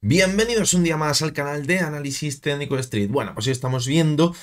Bienvenidos un día más al canal de Análisis Técnico de Street. Bueno, pues hoy estamos viendo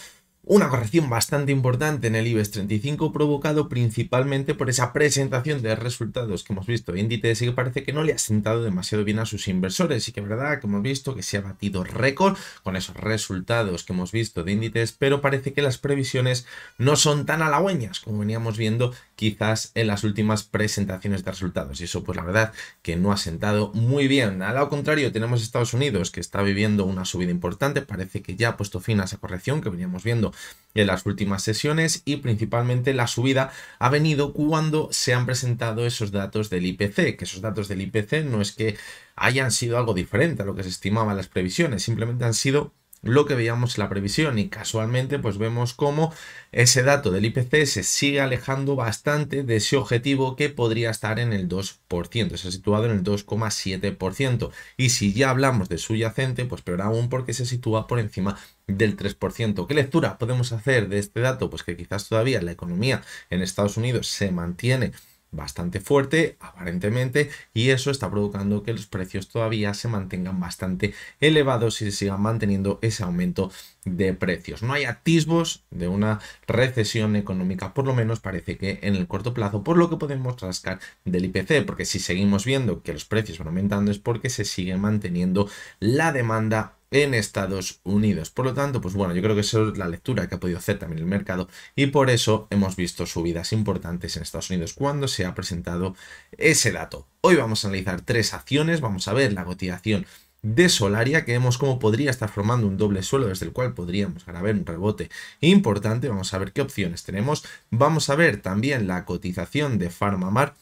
una corrección bastante importante en el IBEX 35, provocado principalmente por esa presentación de resultados que hemos visto de Inditex y que parece que no le ha sentado demasiado bien a sus inversores. Y que es verdad que hemos visto que se ha batido récord con esos resultados que hemos visto de Inditex, pero parece que las previsiones no son tan halagüeñas como veníamos viendo quizás en las últimas presentaciones de resultados. Y eso pues la verdad que no ha sentado muy bien. Al lado contrario tenemos Estados Unidos, que está viviendo una subida importante. Parece que ya ha puesto fin a esa corrección que veníamos viendo en las últimas sesiones, y principalmente la subida ha venido cuando se han presentado esos datos del IPC, que esos datos del IPC no es que hayan sido algo diferente a lo que se estimaba en las previsiones, simplemente han sido lo que veíamos en la previsión, y casualmente pues vemos cómo ese dato del IPC se sigue alejando bastante de ese objetivo que podría estar en el 2%, se ha situado en el 2,7%, y si ya hablamos de subyacente, pues peor aún porque se sitúa por encima del 3%. ¿Qué lectura podemos hacer de este dato? Pues que quizás todavía la economía en Estados Unidos se mantiene bastante fuerte aparentemente, y eso está provocando que los precios todavía se mantengan bastante elevados y se sigan manteniendo ese aumento de precios. No hay atisbos de una recesión económica, por lo menos parece que en el corto plazo, por lo que podemos rascar del IPC, porque si seguimos viendo que los precios van aumentando es porque se sigue manteniendo la demanda en Estados Unidos. Por lo tanto, pues bueno, yo creo que esa es la lectura que ha podido hacer también el mercado, y por eso hemos visto subidas importantes en Estados Unidos cuando se ha presentado ese dato. Hoy vamos a analizar tres acciones. Vamos a ver la cotización de Solaria, que vemos cómo podría estar formando un doble suelo desde el cual podríamos ver un rebote importante. Vamos a ver qué opciones tenemos. Vamos a ver también la cotización de PharmaMar.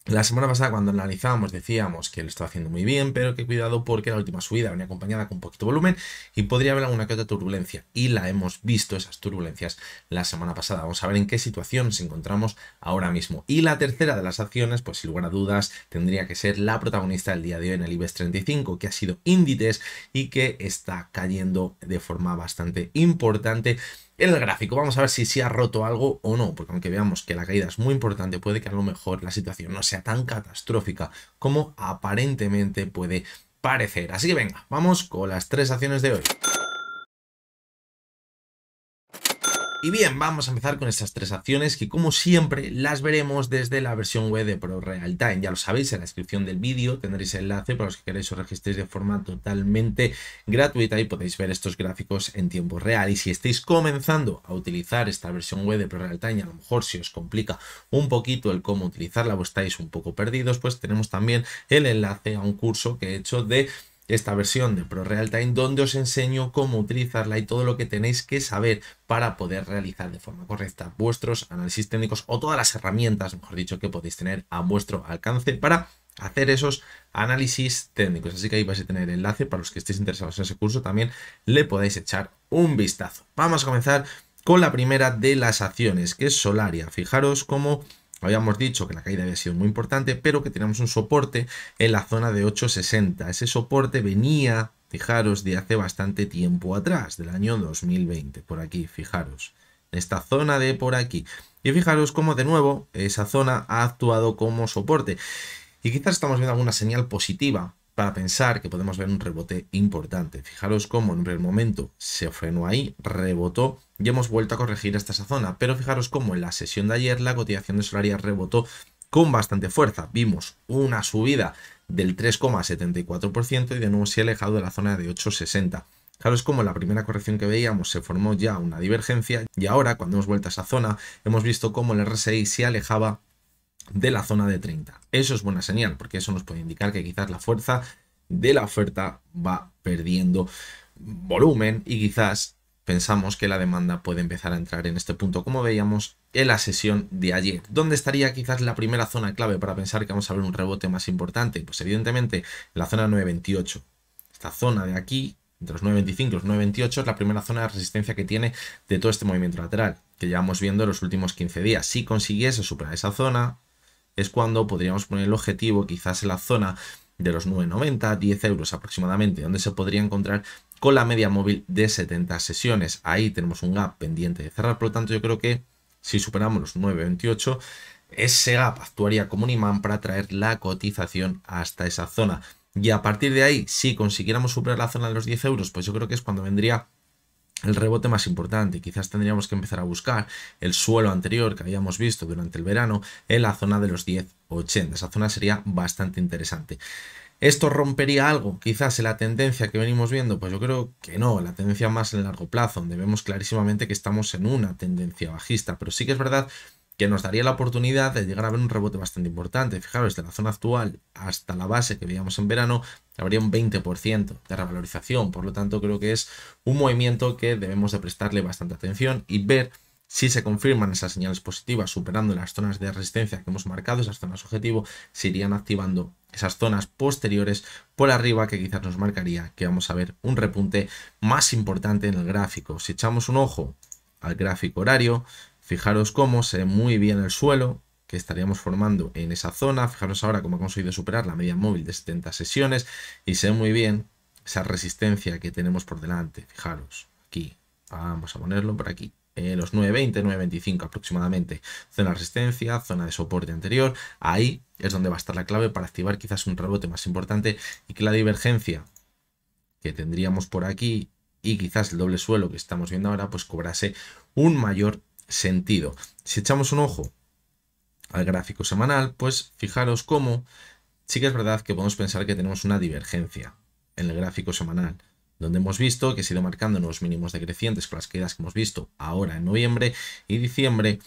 La semana pasada, cuando analizábamos, decíamos que lo estaba haciendo muy bien, pero que cuidado porque la última subida venía acompañada con poquito volumen y podría haber alguna que otra turbulencia, y la hemos visto, esas turbulencias, la semana pasada. Vamos a ver en qué situación nos encontramos ahora mismo. Y la tercera de las acciones, pues sin lugar a dudas, tendría que ser la protagonista del día de hoy en el IBEX 35, que ha sido Inditex y que está cayendo de forma bastante importante en el gráfico. Vamos a ver si se ha roto algo o no, porque aunque veamos que la caída es muy importante, puede que a lo mejor la situación no sea tan catastrófica como aparentemente puede parecer. Así que venga, vamos con las tres acciones de hoy. Y bien, vamos a empezar con estas tres acciones que, como siempre, las veremos desde la versión web de ProRealTime. Ya lo sabéis, en la descripción del vídeo tendréis el enlace para los que queráis os registréis de forma totalmente gratuita y podéis ver estos gráficos en tiempo real. Y si estáis comenzando a utilizar esta versión web de ProRealTime, a lo mejor si os complica un poquito el cómo utilizarla o estáis un poco perdidos, pues tenemos también el enlace a un curso que he hecho de esta versión de ProRealTime, donde os enseño cómo utilizarla y todo lo que tenéis que saber para poder realizar de forma correcta vuestros análisis técnicos, o todas las herramientas, mejor dicho, que podéis tener a vuestro alcance para hacer esos análisis técnicos. Así que ahí vais a tener el enlace para los que estéis interesados en ese curso, también le podéis echar un vistazo. Vamos a comenzar con la primera de las acciones, que es Solaria. Fijaros cómo habíamos dicho que la caída había sido muy importante, pero que teníamos un soporte en la zona de 8,60. Ese soporte venía, fijaros, de hace bastante tiempo atrás, del año 2020, por aquí, fijaros, en esta zona de por aquí. Y fijaros cómo de nuevo esa zona ha actuado como soporte. Y quizás estamos viendo alguna señal positiva para pensar que podemos ver un rebote importante. Fijaros cómo en un primer momento se frenó ahí, rebotó y hemos vuelto a corregir hasta esa zona. Pero fijaros cómo en la sesión de ayer la cotización de Solaria rebotó con bastante fuerza. Vimos una subida del 3,74% y de nuevo se ha alejado de la zona de 8,60. Fijaros cómo la primera corrección que veíamos se formó ya una divergencia, y ahora cuando hemos vuelto a esa zona hemos visto cómo el RSI se alejaba de la zona de 30. Eso es buena señal, porque eso nos puede indicar que quizás la fuerza de la oferta va perdiendo volumen y quizás pensamos que la demanda puede empezar a entrar en este punto, como veíamos en la sesión de ayer. ¿Dónde estaría quizás la primera zona clave para pensar que vamos a ver un rebote más importante? Pues evidentemente en la zona 928. Esta zona de aquí, entre los 9.25 y los 9.28, es la primera zona de resistencia que tiene de todo este movimiento lateral, que llevamos viendo en los últimos 15 días. Si consiguiese superar esa zona, es cuando podríamos poner el objetivo quizás en la zona de los 9,90, 10 euros aproximadamente, donde se podría encontrar con la media móvil de 70 sesiones. Ahí tenemos un gap pendiente de cerrar, por lo tanto yo creo que si superamos los 9,28, ese gap actuaría como un imán para traer la cotización hasta esa zona. Y a partir de ahí, si consiguiéramos superar la zona de los 10 euros, pues yo creo que es cuando vendría el rebote más importante. Quizás tendríamos que empezar a buscar el suelo anterior que habíamos visto durante el verano en la zona de los 10,80. Esa zona sería bastante interesante. ¿Esto rompería algo? Quizás en la tendencia que venimos viendo, pues yo creo que no, la tendencia más en el largo plazo, donde vemos clarísimamente que estamos en una tendencia bajista, pero sí que es verdad que nos daría la oportunidad de llegar a ver un rebote bastante importante. Fijaros, de la zona actual hasta la base que veíamos en verano, habría un 20% de revalorización, por lo tanto creo que es un movimiento que debemos de prestarle bastante atención y ver si se confirman esas señales positivas superando las zonas de resistencia que hemos marcado, esas zonas objetivo, se irían activando esas zonas posteriores por arriba que quizás nos marcaría que vamos a ver un repunte más importante en el gráfico. Si echamos un ojo al gráfico horario, fijaros cómo se ve muy bien el suelo que estaríamos formando en esa zona. Fijaros ahora cómo ha conseguido superar la media móvil de 70 sesiones y se ve muy bien esa resistencia que tenemos por delante. Fijaros, aquí, vamos a ponerlo por aquí. Los 9.20, 9.25 aproximadamente. Zona de resistencia, zona de soporte anterior. Ahí es donde va a estar la clave para activar quizás un rebote más importante y que la divergencia que tendríamos por aquí y quizás el doble suelo que estamos viendo ahora pues cobrase un mayor sentido. Si echamos un ojo al gráfico semanal, pues fijaros cómo sí que es verdad que podemos pensar que tenemos una divergencia en el gráfico semanal, donde hemos visto que se ha ido marcando nuevos mínimos decrecientes con las caídas que hemos visto ahora en noviembre y diciembre,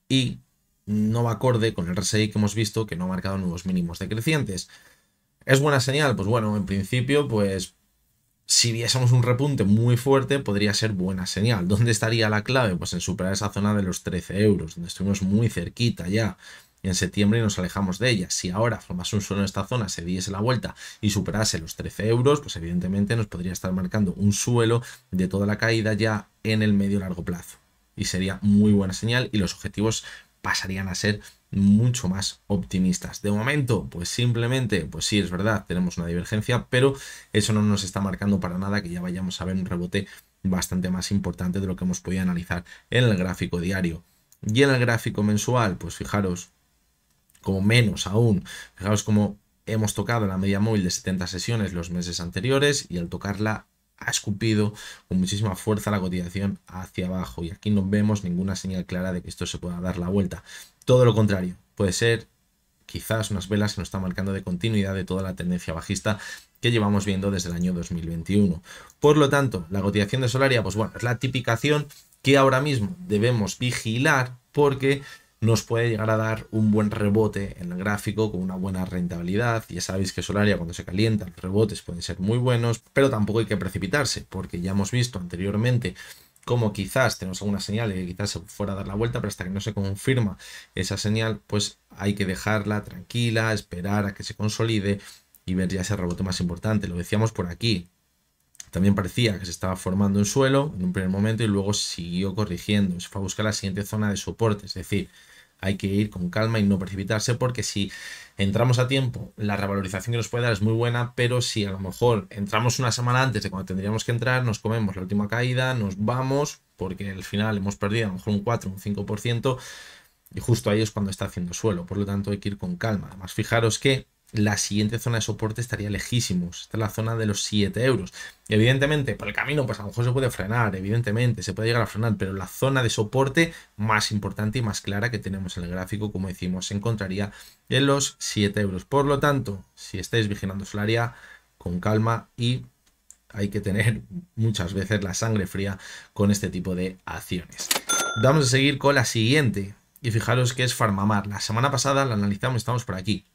y no va acorde con el RSI que hemos visto que no ha marcado nuevos mínimos decrecientes. ¿Es buena señal? Pues bueno, en principio, pues si viésemos un repunte muy fuerte, podría ser buena señal. ¿Dónde estaría la clave? Pues en superar esa zona de los 13 euros, donde estuvimos muy cerquita ya en septiembre y nos alejamos de ella. Si ahora formase un suelo en esta zona, se diese la vuelta y superase los 13 euros, pues evidentemente nos podría estar marcando un suelo de toda la caída ya en el medio largo plazo. Y sería muy buena señal y los objetivos pasarían a ser mucho más optimistas. De momento, pues simplemente, pues sí, es verdad, tenemos una divergencia, pero eso no nos está marcando para nada que ya vayamos a ver un rebote bastante más importante de lo que hemos podido analizar en el gráfico diario. Y en el gráfico mensual, pues fijaros, como menos aún, fijaros como hemos tocado la media móvil de 70 sesiones los meses anteriores y al tocarla ha escupido con muchísima fuerza la cotización hacia abajo y aquí no vemos ninguna señal clara de que esto se pueda dar la vuelta. Todo lo contrario, puede ser quizás unas velas que nos están marcando de continuidad de toda la tendencia bajista que llevamos viendo desde el año 2021. Por lo tanto, la cotización de Solaria, pues bueno, es la tipificación que ahora mismo debemos vigilar porque nos puede llegar a dar un buen rebote en el gráfico con una buena rentabilidad. Ya sabéis que Solaria cuando se calienta los rebotes pueden ser muy buenos, pero tampoco hay que precipitarse porque ya hemos visto anteriormente como quizás tenemos alguna señal de que quizás se fuera a dar la vuelta, pero hasta que no se confirma esa señal, pues hay que dejarla tranquila, esperar a que se consolide y ver ya ese rebote más importante. Lo decíamos por aquí. También parecía que se estaba formando un suelo en un primer momento y luego siguió corrigiendo. Se fue a buscar la siguiente zona de soporte, es decir, hay que ir con calma y no precipitarse porque si entramos a tiempo, la revalorización que nos puede dar es muy buena, pero si a lo mejor entramos una semana antes de cuando tendríamos que entrar, nos comemos la última caída, nos vamos porque al final hemos perdido a lo mejor un 4 o un 5% y justo ahí es cuando está haciendo suelo. Por lo tanto hay que ir con calma. Además, fijaros que la siguiente zona de soporte estaría lejísimos. Esta es la zona de los 7 euros. Y evidentemente, por el camino, pues a lo mejor se puede frenar, evidentemente, se puede llegar a frenar, pero la zona de soporte más importante y más clara que tenemos en el gráfico, como decimos, se encontraría en los 7 euros. Por lo tanto, si estáis vigilando Solaria, con calma y hay que tener muchas veces la sangre fría con este tipo de acciones. Vamos a seguir con la siguiente. Y fijaros que es Farmamar. La semana pasada la analizamos, estamos por aquí.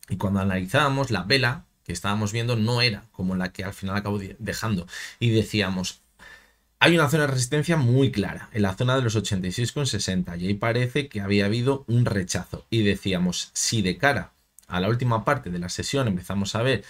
Y cuando analizábamos la vela que estábamos viendo no era como la que al final acabo dejando. Y decíamos, hay una zona de resistencia muy clara, en la zona de los 86,60. Y ahí parece que había habido un rechazo. Y decíamos, si de cara a la última parte de la sesión empezamos a ver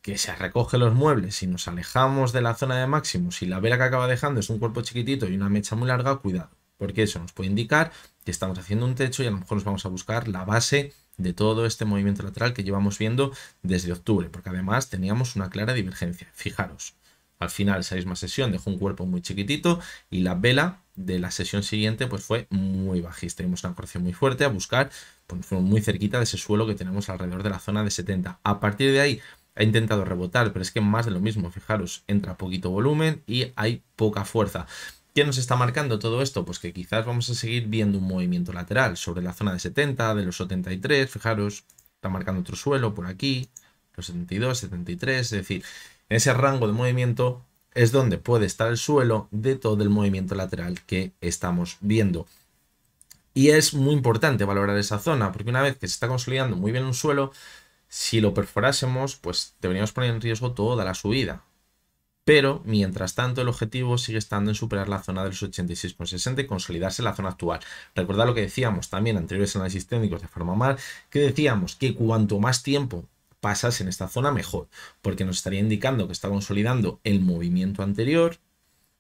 que se recoge los muebles y nos alejamos de la zona de máximos y la vela que acaba dejando es un cuerpo chiquitito y una mecha muy larga, cuidado. Porque eso nos puede indicar que estamos haciendo un techo y a lo mejor nos vamos a buscar la base de todo este movimiento lateral que llevamos viendo desde octubre, porque además teníamos una clara divergencia. Fijaros, al final esa misma sesión dejó un cuerpo muy chiquitito y la vela de la sesión siguiente pues fue muy bajista. Tuvimos una corrección muy fuerte a buscar, pues fuimos muy cerquita de ese suelo que tenemos alrededor de la zona de 70. A partir de ahí Ha intentado rebotar, pero es que más de lo mismo, fijaros, entra poquito volumen y hay poca fuerza. ¿Qué nos está marcando todo esto? Pues que quizás vamos a seguir viendo un movimiento lateral sobre la zona de 70, de los 73, fijaros, está marcando otro suelo por aquí, los 72, 73, es decir, en ese rango de movimiento es donde puede estar el suelo de todo el movimiento lateral que estamos viendo. Y es muy importante valorar esa zona, porque una vez que se está consolidando muy bien un suelo, si lo perforásemos, pues deberíamos poner en riesgo toda la subida. Pero, mientras tanto, el objetivo sigue estando en superar la zona de los 86,60 y consolidarse en la zona actual. Recordad lo que decíamos también en anteriores análisis técnicos de Farmamar, que decíamos que cuanto más tiempo pasase en esta zona, mejor, porque nos estaría indicando que está consolidando el movimiento anterior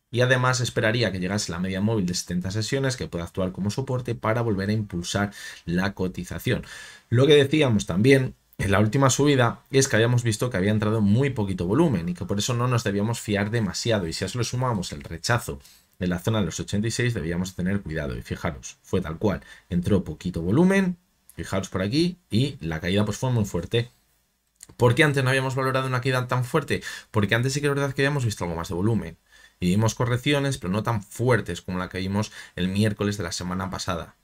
y además esperaría que llegase la media móvil de 70 sesiones que pueda actuar como soporte para volver a impulsar la cotización. Lo que decíamos también en la última subida es que habíamos visto que había entrado muy poquito volumen y que por eso no nos debíamos fiar demasiado, y si a eso le sumamos el rechazo en la zona de los 86 debíamos tener cuidado, y fijaros, fue tal cual, entró poquito volumen, fijaros por aquí, y la caída pues fue muy fuerte. ¿Por qué antes no habíamos valorado una caída tan fuerte? Porque antes sí que es verdad que habíamos visto algo más de volumen y vimos correcciones, pero no tan fuertes como la que vimos el miércoles de la semana pasada.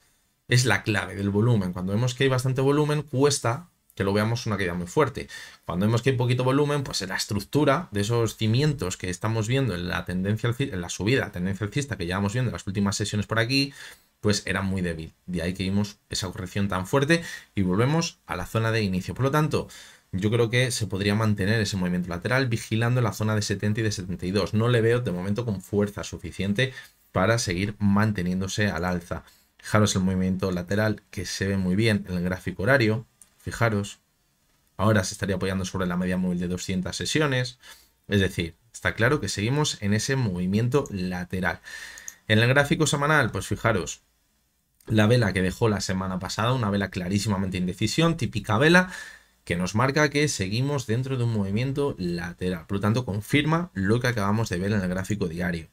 Es la clave del volumen. Cuando vemos que hay bastante volumen, cuesta que lo veamos una caída muy fuerte. Cuando vemos que hay poquito volumen, pues en la estructura de esos cimientos que estamos viendo en la tendencia, en la subida, la tendencia alcista que llevamos viendo en las últimas sesiones por aquí, pues era muy débil. De ahí que vimos esa corrección tan fuerte y volvemos a la zona de inicio. Por lo tanto, yo creo que se podría mantener ese movimiento lateral vigilando la zona de 70 y de 72. No le veo de momento con fuerza suficiente para seguir manteniéndose al alza. Fijaros el movimiento lateral que se ve muy bien en el gráfico horario. Fijaros, ahora se estaría apoyando sobre la media móvil de 200 sesiones. Es decir, está claro que seguimos en ese movimiento lateral. En el gráfico semanal, pues fijaros, la vela que dejó la semana pasada, una vela clarísimamente indecisión, típica vela que nos marca que seguimos dentro de un movimiento lateral. Por lo tanto, confirma lo que acabamos de ver en el gráfico diario.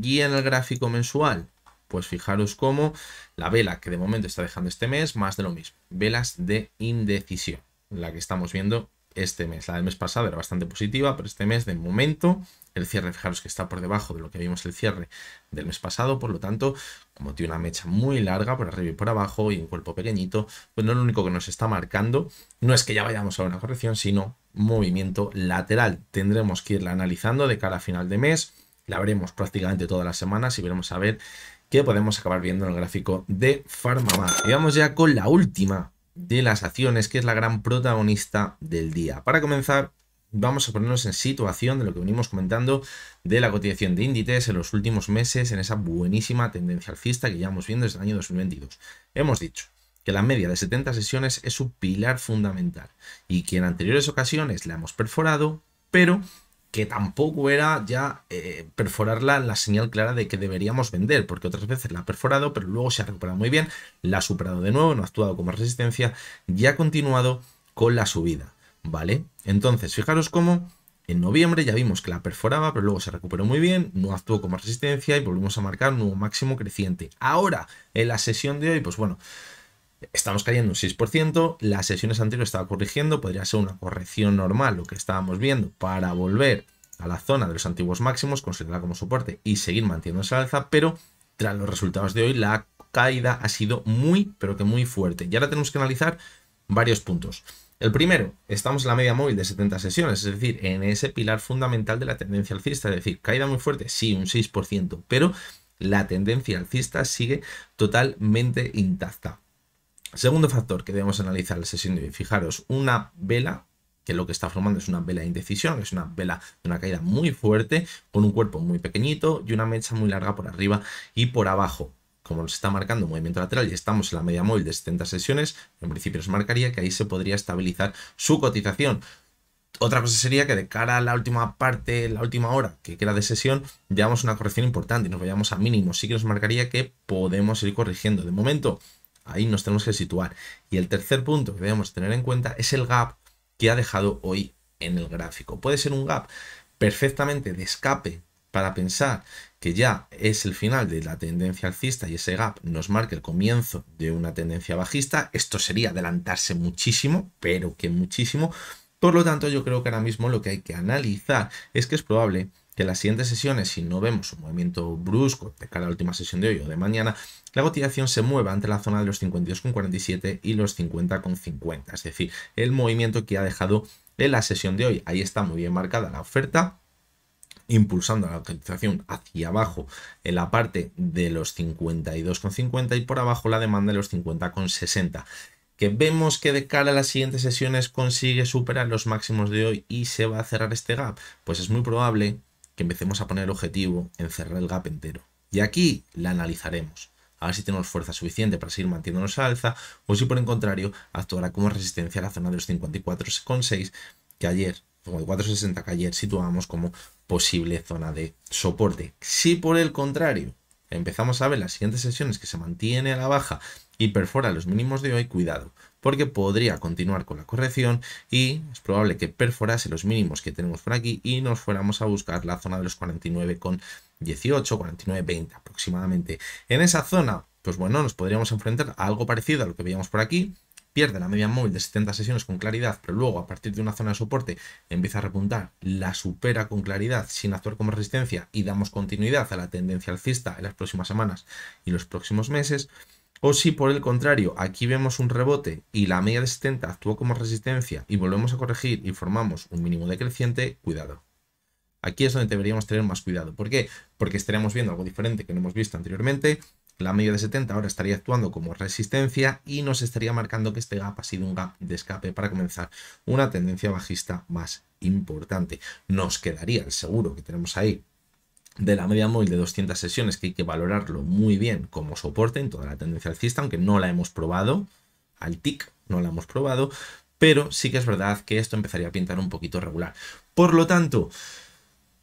Y en el gráfico mensual, pues fijaros cómo la vela que de momento está dejando este mes, más de lo mismo. Velas de indecisión, la que estamos viendo este mes. La del mes pasado era bastante positiva, pero este mes de momento el cierre, fijaros que está por debajo de lo que vimos el cierre del mes pasado. Por lo tanto, como tiene una mecha muy larga por arriba y por abajo y un cuerpo pequeñito, pues no es lo único que nos está marcando. No es que ya vayamos a una corrección, sino movimiento lateral. Tendremos que irla analizando de cara a final de mes. La veremos prácticamente todas las semanas y veremos a ver qué podemos acabar viendo en el gráfico de Farmamar. Y vamos ya con la última de las acciones, que es la gran protagonista del día. Para comenzar, vamos a ponernos en situación de lo que venimos comentando de la cotización de Inditex en los últimos meses, en esa buenísima tendencia alcista que llevamos viendo desde el año 2022. Hemos dicho que la media de 70 sesiones es su pilar fundamental y que en anteriores ocasiones la hemos perforado, pero que tampoco era ya perforarla la señal clara de que deberíamos vender, porque otras veces la ha perforado, pero luego se ha recuperado muy bien, la ha superado de nuevo, no ha actuado como resistencia y ha continuado con la subida, ¿vale? Entonces, fijaros cómo en noviembre ya vimos que la perforaba, pero luego se recuperó muy bien, no actuó como resistencia y volvimos a marcar un nuevo máximo creciente. Ahora, en la sesión de hoy, pues bueno, estamos cayendo un 6%, las sesiones anteriores estaba corrigiendo, podría ser una corrección normal lo que estábamos viendo para volver a la zona de los antiguos máximos, considerarla como soporte y seguir manteniéndose al alza, pero tras los resultados de hoy la caída ha sido muy, pero que muy fuerte. Y ahora tenemos que analizar varios puntos. El primero, estamos en la media móvil de 70 sesiones, es decir, en ese pilar fundamental de la tendencia alcista, es decir, caída muy fuerte, sí, un 6%, pero la tendencia alcista sigue totalmente intacta. Segundo factor que debemos analizar en la sesión de hoy, fijaros, una vela que lo que está formando es una vela de indecisión, es una vela de una caída muy fuerte, con un cuerpo muy pequeñito y una mecha muy larga por arriba y por abajo. Como nos está marcando un movimiento lateral y estamos en la media móvil de 70 sesiones, en principio nos marcaría que ahí se podría estabilizar su cotización. Otra cosa sería que de cara a la última parte, la última hora que queda de sesión, llevamos una corrección importante y nos vayamos a mínimos. Sí que nos marcaría que podemos ir corrigiendo. De momento, ahí nos tenemos que situar. Y el tercer punto que debemos tener en cuenta es el gap que ha dejado hoy en el gráfico. Puede ser un gap perfectamente de escape para pensar que ya es el final de la tendencia alcista y ese gap nos marca el comienzo de una tendencia bajista. Esto sería adelantarse muchísimo, pero que muchísimo. Por lo tanto, yo creo que ahora mismo lo que hay que analizar es que es probable que en las siguientes sesiones, si no vemos un movimiento brusco de cara a la última sesión de hoy o de mañana, la cotización se mueva entre la zona de los 52,47 y los 50,50. Es decir, el movimiento que ha dejado en la sesión de hoy. Ahí está muy bien marcada la oferta, impulsando la cotización hacia abajo en la parte de los 52,50 y por abajo la demanda de los 50,60. Que vemos que de cara a las siguientes sesiones consigue superar los máximos de hoy y se va a cerrar este gap, pues es muy probable que empecemos a poner el objetivo en cerrar el gap entero. Y aquí la analizaremos, a ver si tenemos fuerza suficiente para seguir manteniéndonos a alza o si por el contrario actuará como resistencia a la zona de los 54,6 que ayer, 54,60 que ayer situábamos como posible zona de soporte. Si por el contrario empezamos a ver las siguientes sesiones que se mantiene a la baja y perfora los mínimos de hoy, cuidado, porque podría continuar con la corrección y es probable que perforase los mínimos que tenemos por aquí y nos fuéramos a buscar la zona de los 49,18, 49,20 aproximadamente. En esa zona, pues bueno, nos podríamos enfrentar a algo parecido a lo que veíamos por aquí. Pierde la media móvil de 70 sesiones con claridad, pero luego a partir de una zona de soporte empieza a repuntar, la supera con claridad sin actuar como resistencia y damos continuidad a la tendencia alcista en las próximas semanas y los próximos meses. O si por el contrario aquí vemos un rebote y la media de 70 actuó como resistencia y volvemos a corregir y formamos un mínimo decreciente, cuidado. Aquí es donde deberíamos tener más cuidado. ¿Por qué? Porque estaríamos viendo algo diferente que no hemos visto anteriormente. La media de 70 ahora estaría actuando como resistencia y nos estaría marcando que este gap ha sido un gap de escape para comenzar una tendencia bajista más importante. Nos quedaría el seguro que tenemos ahí de la media móvil de 200 sesiones, que hay que valorarlo muy bien como soporte en toda la tendencia alcista, aunque no la hemos probado, al tick no la hemos probado, pero sí que es verdad que esto empezaría a pintar un poquito regular. Por lo tanto,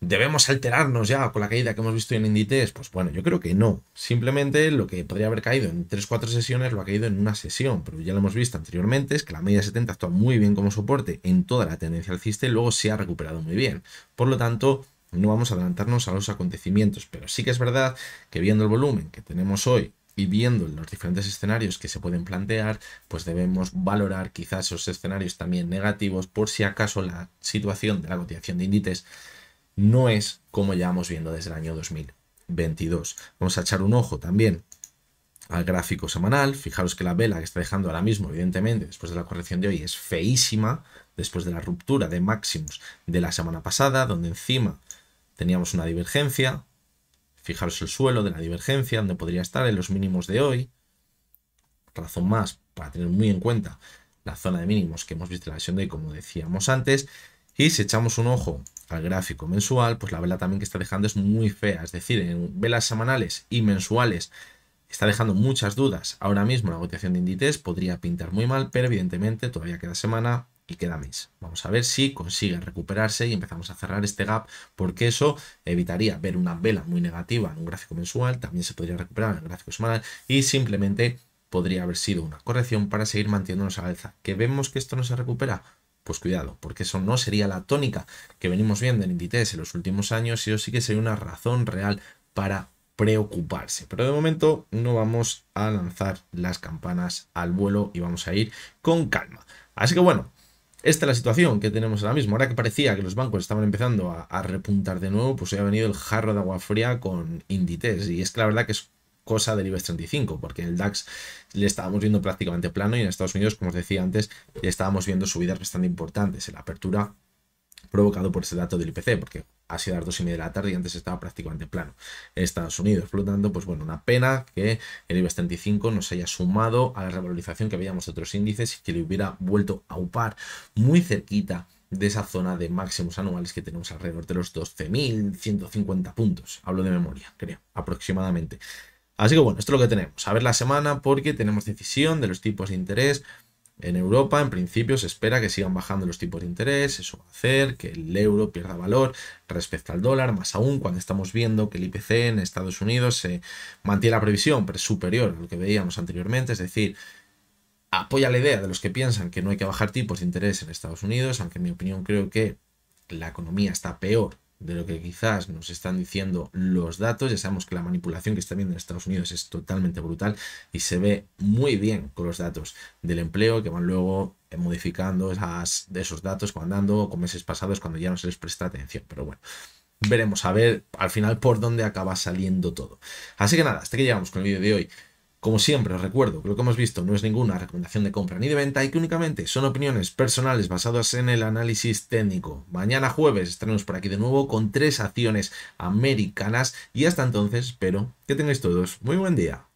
¿debemos alterarnos ya con la caída que hemos visto en Inditex? Pues bueno, yo creo que no. Simplemente lo que podría haber caído en 3-4 sesiones lo ha caído en una sesión, pero ya lo hemos visto anteriormente, es que la media de 70 actúa muy bien como soporte en toda la tendencia alcista y luego se ha recuperado muy bien. Por lo tanto, no vamos a adelantarnos a los acontecimientos, pero sí que es verdad que viendo el volumen que tenemos hoy y viendo los diferentes escenarios que se pueden plantear, pues debemos valorar quizás esos escenarios también negativos por si acaso la situación de la cotización de Inditex no es como llevamos viendo desde el año 2022. Vamos a echar un ojo también al gráfico semanal. Fijaros que la vela que está dejando ahora mismo, evidentemente, después de la corrección de hoy, es feísima, después de la ruptura de máximos de la semana pasada, donde encima teníamos una divergencia. Fijaros el suelo de la divergencia, donde podría estar en los mínimos de hoy. Razón más para tener muy en cuenta la zona de mínimos que hemos visto en la sesión de hoy, como decíamos antes. Y si echamos un ojo al gráfico mensual, pues la vela también que está dejando es muy fea. Es decir, en velas semanales y mensuales está dejando muchas dudas. Ahora mismo la cotización de Inditex podría pintar muy mal, pero evidentemente todavía queda semana y queda mes. Vamos a ver si consigue recuperarse y empezamos a cerrar este gap, porque eso evitaría ver una vela muy negativa en un gráfico mensual. También se podría recuperar en el gráfico semanal y simplemente podría haber sido una corrección para seguir manteniéndonos a la alza. ¿Que vemos que esto no se recupera? Pues cuidado, porque eso no sería la tónica que venimos viendo en Inditex en los últimos años y eso sí que sería una razón real para preocuparse. Pero de momento no vamos a lanzar las campanas al vuelo y vamos a ir con calma. Así que bueno, esta es la situación que tenemos ahora mismo. Ahora que parecía que los bancos estaban empezando a repuntar de nuevo, pues hoy ha venido el jarro de agua fría con Inditex. Y es que la verdad que es cosa del IBEX 35, porque el DAX le estábamos viendo prácticamente plano y en Estados Unidos, como os decía antes, le estábamos viendo subidas bastante importantes en la apertura, provocado por ese dato del IPC, porque ha sido a las 2:30 de la tarde y antes estaba prácticamente plano en Estados Unidos. Por lo tanto, pues bueno, una pena que el IBEX 35 no se haya sumado a la revalorización que veíamos de otros índices y que le hubiera vuelto a upar muy cerquita de esa zona de máximos anuales que tenemos alrededor de los 12.150 puntos. Hablo de memoria, creo, aproximadamente. Así que bueno, esto es lo que tenemos. A ver la semana porque tenemos decisión de los tipos de interés. En Europa, en principio, se espera que sigan bajando los tipos de interés. Eso va a hacer que el euro pierda valor respecto al dólar, más aún cuando estamos viendo que el IPC en Estados Unidos se mantiene la previsión, pero es superior a lo que veíamos anteriormente. Es decir, apoya la idea de los que piensan que no hay que bajar tipos de interés en Estados Unidos, aunque en mi opinión creo que la economía está peor de lo que quizás nos están diciendo los datos. Ya sabemos que la manipulación que está viendo en Estados Unidos es totalmente brutal y se ve muy bien con los datos del empleo que van luego modificando de esos datos, cuando andando con meses pasados cuando ya no se les presta atención. Pero bueno, veremos a ver al final por dónde acaba saliendo todo. Así que nada, hasta aquí llegamos con el vídeo de hoy. Como siempre, os recuerdo que lo que hemos visto no es ninguna recomendación de compra ni de venta y que únicamente son opiniones personales basadas en el análisis técnico. Mañana jueves estaremos por aquí de nuevo con 3 acciones americanas y hasta entonces espero que tengáis todos muy buen día.